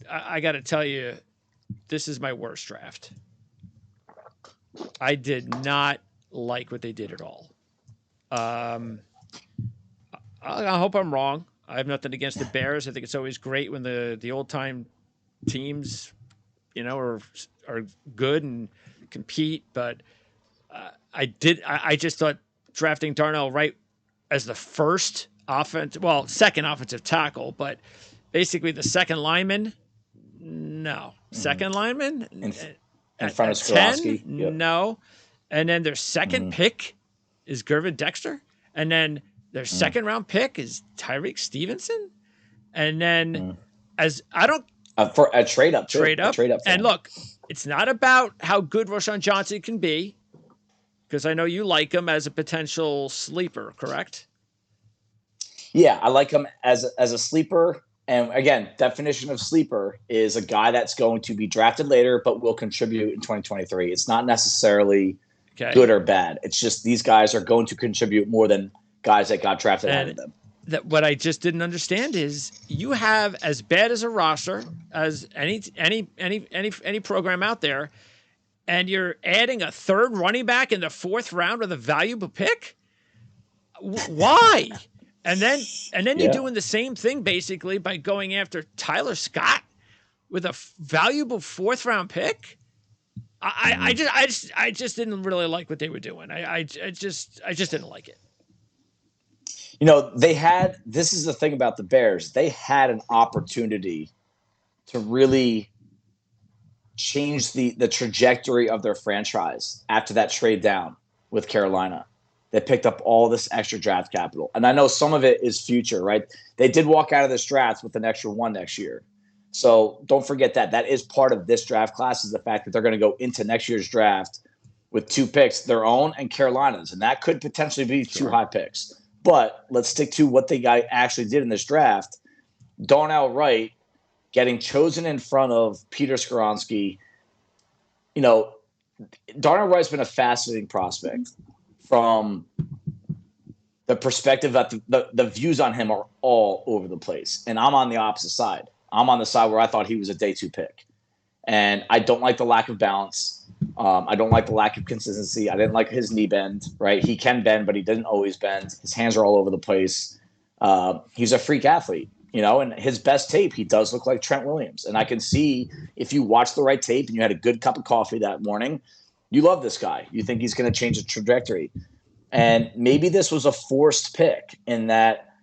I got to tell you, this is my worst draft. I did not like what they did at all. I hope I'm wrong. I have nothing against the Bears. I think it's always great when the old time teams, are good and compete. But I just thought drafting Darnell Wright as the second offensive tackle, but basically the second lineman. No, second lineman in front of Skoronski. 10, yep. No, and then their second pick is Gervon Dexter, and then their second round pick is Tyrique Stevenson, and then as I don't for a trade up, and look, it's not about how good Roschon Johnson can be, because I know you like him as a potential sleeper, correct? Yeah, I like him as a sleeper. And again, definition of sleeper is a guy that's going to be drafted later, but will contribute in 2023. It's not necessarily good or bad. It's just these guys are going to contribute more than guys that got drafted out of them. What I just didn't understand is you have as bad as a roster as any program out there, and you're adding a third running back in the fourth round with a valuable pick. Why? And then you're doing the same thing basically by going after Tyler Scott with a valuable fourth round pick. I just didn't really like what they were doing. I just didn't like it. This is the thing about the Bears. They had an opportunity to really change the trajectory of their franchise after that trade down with Carolina. They picked up all this extra draft capital. And I know some of it is future, right? They did walk out of this draft with an extra one next year. So don't forget that. That is part of this draft class, is the fact that they're going to go into next year's draft with two picks, their own and Carolina's. And that could potentially be two high picks. But let's stick to what they actually did in this draft. Darnell Wright getting chosen in front of Peter Skoronski. Darnell Wright's been a fascinating prospect. From the perspective that the views on him are all over the place. And I'm on the opposite side. I'm on the side where I thought he was a day 2 pick. And I don't like the lack of balance. I don't like the lack of consistency. I didn't like his knee bend, right? He can bend, but he didn't always bend. His hands are all over the place. He's a freak athlete, and his best tape, he does look like Trent Williams. And I can see if you watch the right tape and you had a good cup of coffee that morning, you love this guy. You think he's going to change the trajectory. And maybe this was a forced pick in that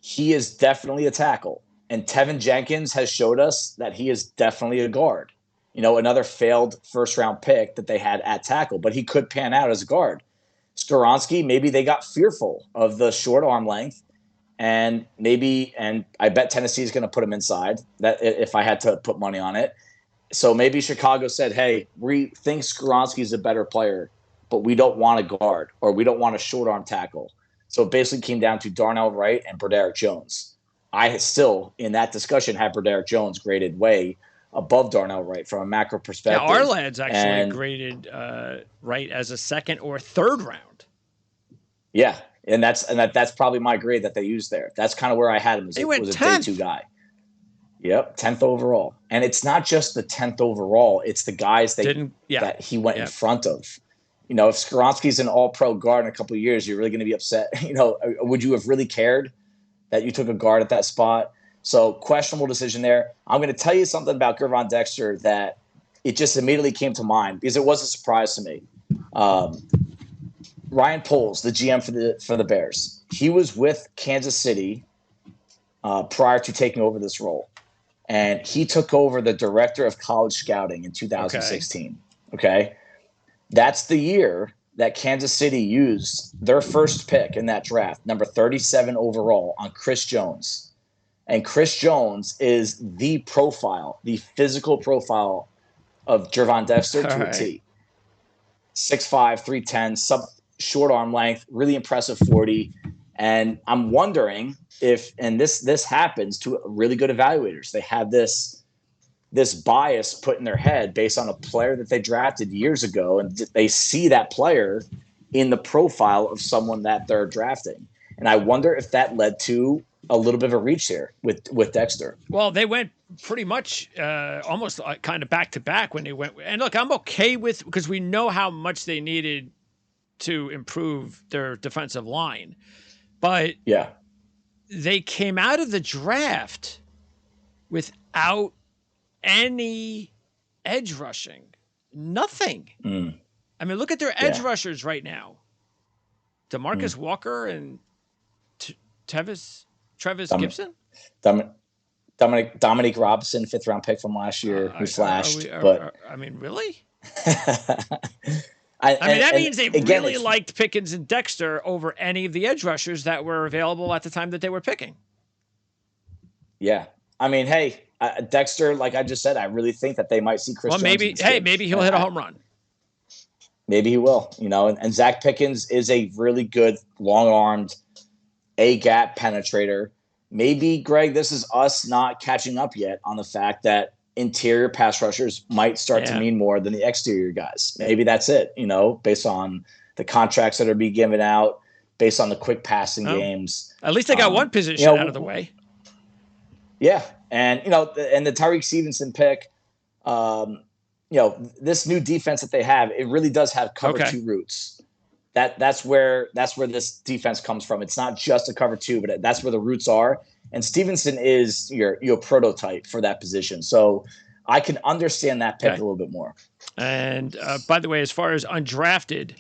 he is definitely a tackle. And Tevin Jenkins has showed us that he is definitely a guard. Another failed first-round pick that they had at tackle, but he could pan out as a guard. Skoronski, maybe they got fearful of the short arm length, and I bet Tennessee is going to put him inside, that if I had to put money on it. So maybe Chicago said, hey, we think Skoronski is a better player, but we don't want a guard, or we don't want a short arm tackle. So it basically came down to Darnell Wright and Broderick Jones. I still, in that discussion, had Broderick Jones graded way above Darnell Wright from a macro perspective. Yeah, our lads actually graded Wright as a second or third round. Yeah, and that's probably my grade that they used there. That's kind of where I had him as a day 2 guy. Yep, 10th overall. And it's not just the 10th overall. It's the guys that he went in front of. If Skoronski's an all-pro guard in a couple of years, you're really going to be upset. Would you have really cared that you took a guard at that spot? So questionable decision there. I'm going to tell you something about Gervon Dexter that it just immediately came to mind because it was a surprise to me. Ryan Poles, the GM for the Bears, he was with Kansas City prior to taking over this role. And he took over the director of college scouting in 2016. Okay. That's the year that Kansas City used their first pick in that draft, number 37 overall, on Chris Jones. And Chris Jones is the physical profile of Gervon Dexter to a T. 6'5", 310, short arm length, really impressive 40. And I'm wondering and this happens to really good evaluators. They have this bias put in their head based on a player that they drafted years ago, and they see that player in the profile of someone that they're drafting. And I wonder if that led to a little bit of a reach here with Dexter. Well, they went pretty much almost kind of back to back when they went. And look, I'm okay with, because we know how much they needed to improve their defensive line, but Yeah. they came out of the draft without any edge rushing, nothing. I mean, look at their edge rushers right now: DeMarcus Walker and Travis Gibson. Dominic Robinson, 5th round pick from last year, who flashed. I mean, really? I mean, that means they really liked Pickens and Dexter over any of the edge rushers that were available at the time that they were picking. Yeah. I mean, hey, Dexter, like I just said, I really think that they might see Chris Jones. Maybe he'll hit a home run. Maybe he will, and Zach Pickens is a really good long-armed A-gap penetrator. Maybe, Greg, this is us not catching up yet on the fact that interior pass rushers might start to mean more than the exterior guys. Maybe that's it, based on the contracts that are being given out, based on the quick passing games. At least they got one position out of the way. Yeah. And, and the Tyrique Stevenson pick, this new defense that they have, it really does have cover 2 roots. That's where this defense comes from. It's not just a cover 2, but that's where the roots are. And Stevenson is your prototype for that position. So I can understand that pick a little bit more. And by the way, as far as undrafted,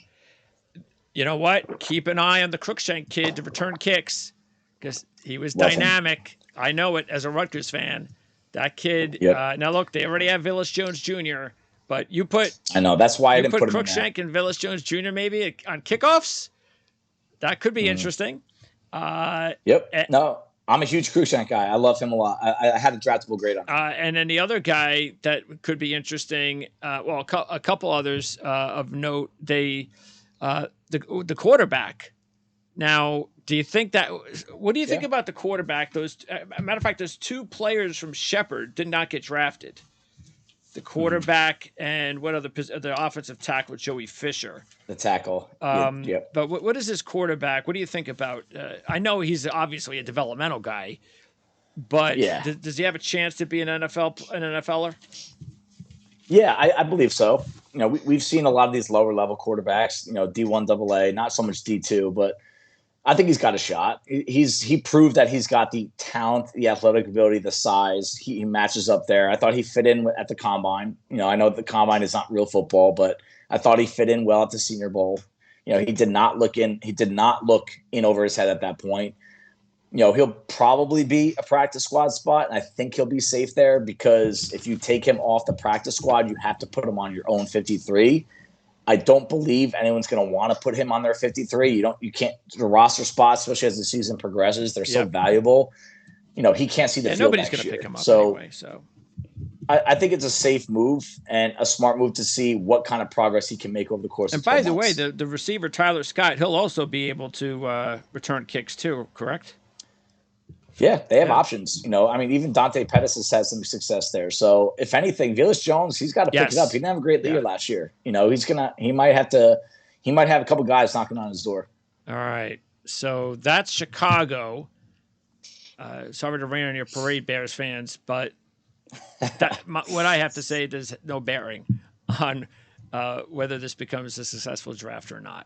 you know what? Keep an eye on the Crookshank kid to return kicks, because he was dynamic. I know it as a Rutgers fan. That kid. Now look, they already have Willis Jones Jr., but you put. I know, that's why I didn't put him Crookshank and Willis Jones Jr. maybe on kickoffs. That could be interesting. No, I'm a huge Crookshank guy. I love him a lot. I had a draftable grade on him. And then the other guy that could be interesting. A couple others of note. The quarterback. Now, do you think that? What do you think about the quarterback? Matter of fact, those 2 players from Shepherd did not get drafted. The quarterback and the offensive tackle, Joey Fisher. The tackle. But what is this quarterback? What do you think about? I know he's obviously a developmental guy, but does he have a chance to be an NFLer? Yeah, I believe so. We've seen a lot of these lower level quarterbacks. D1 AA, not so much D2, but I think he's got a shot. He proved that he's got the talent, the athletic ability, the size. He matches up there. I thought he fit in at the combine. I know the combine is not real football, but I thought he fit in well at the Senior Bowl. He did not look in. He did not look in over his head at that point. He'll probably be a practice squad spot, and I think he'll be safe there, because if you take him off the practice squad, you have to put him on your own 53. I don't believe anyone's going to want to put him on their 53. You can't. The roster spots, especially as the season progresses, they're so valuable. He can't see the field. Nobody's going to pick him up anyway. So I think it's a safe move and a smart move to see what kind of progress he can make over the course. And of 12 by the months. way, the receiver Tyler Scott, he'll also be able to return kicks too. Correct? Yeah, they have options. Even Dante Pettis has had some success there. So if anything, Willis Jones, he's got to pick it up. He didn't have a great year last year. He might have a couple guys knocking on his door. All right. So that's Chicago. Sorry to rain on your parade, Bears fans, but what I have to say, there's no bearing on whether this becomes a successful draft or not.